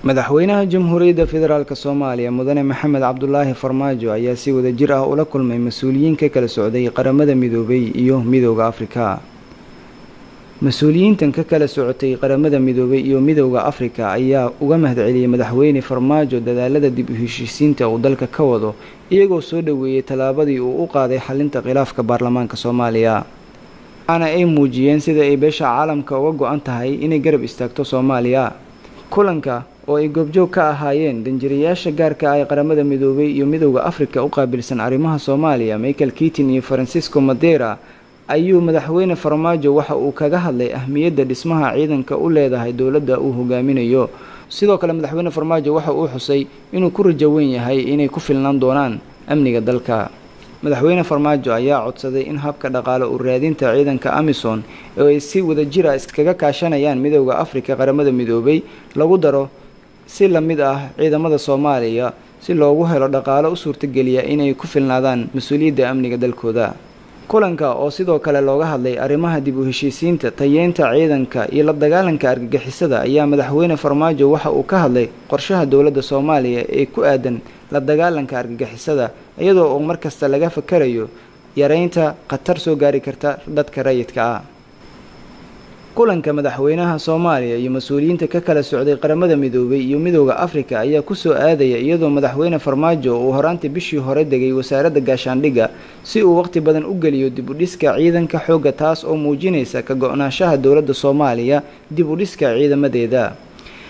madaxweynaha jamhuuriyadda federaalka Soomaaliya mudane Maxamed Cabdullaahi Farmaajo ayaa si wada jir ah ula kulmay mas'uuliyiin ka kala socday qaramada midoobay iyo midowga Afrika. Mas'uuliyiintan ka kala socotay qaramada midoobay iyo midowga Afrika ayaa uga mahadceliyay madaxweyne Farmaajo dadaalada dib u heshiisiinta uu dalka ka wado iyagoo soo dhaweeyay talaabadii uu u qaaday xalinta khilaafka baarlamaanka Soomaaliya. Ana ay muujiyeen sida ay beesha caalamka uga go'an tahay inay garab istaagto Soomaaliya. Kulanka oo ay goobjoog ka ahaayeen danjirayaasha gaarka ah ee qaramada midoobay iyo midowga Afrika u qaabilsan arrimaha Soomaaliya Michael Keating iyo Francisco Madeira ayuu madaxweyne Farmaajo waxa uu kaga hadlay ahmiyadda dhismaha ciidanka u leedahay dawladda uu hogaaminayo. Sidoo kale madaxweyne Farmaajo waxa uu xusay inuu ku rajo weyn yahay inay ku filnaan doonaan amniga dalka. madaxweyne Farmaajo ayaa codsaday in habka dhaqaale u raadinta ciidanka AMISOM ee ay si wada jir ah iskaga kaashanayaan midowga Afrika qaramada midoobay lagu daro si la mid ah ciidamada Soomaaliya si loogu helo dhaqaale u suurtageliya inay ku filnaadaan mas'uuliyadda amniga dalkooda. Kulanka oo sidoo kale looga hadlay arrimaha dib u heshiisiinta, tayeynta ciidanka iyo la dagaalanka argagixisada ayaa madaxweyne Farmaajo waxa uu ka hadlay qorshaha dawladda Soomaaliya ee ku aadan la dagaalanka argagixisada iyadoo uu markasta laga fakarayo yareynta khatar soo gaari karta dadka rayidka ah. Kulanka madaxweynaha Soomaaliya iyo mas'uuliyiinta ka kala socday qaramada midoobay iyo midowga Afrika ayaa ku soo aadaya iyadoo madaxweyne Farmaajo uu horaantii bishii hore degay wasaaradda gaashaandhigga si uu waqti badan u geliyo dib u dhiska ciidanka xoogga taas oo muujinaysa ka go'naanshaha dawladda Soomaaliya dib u dhiska ciidamadeeda.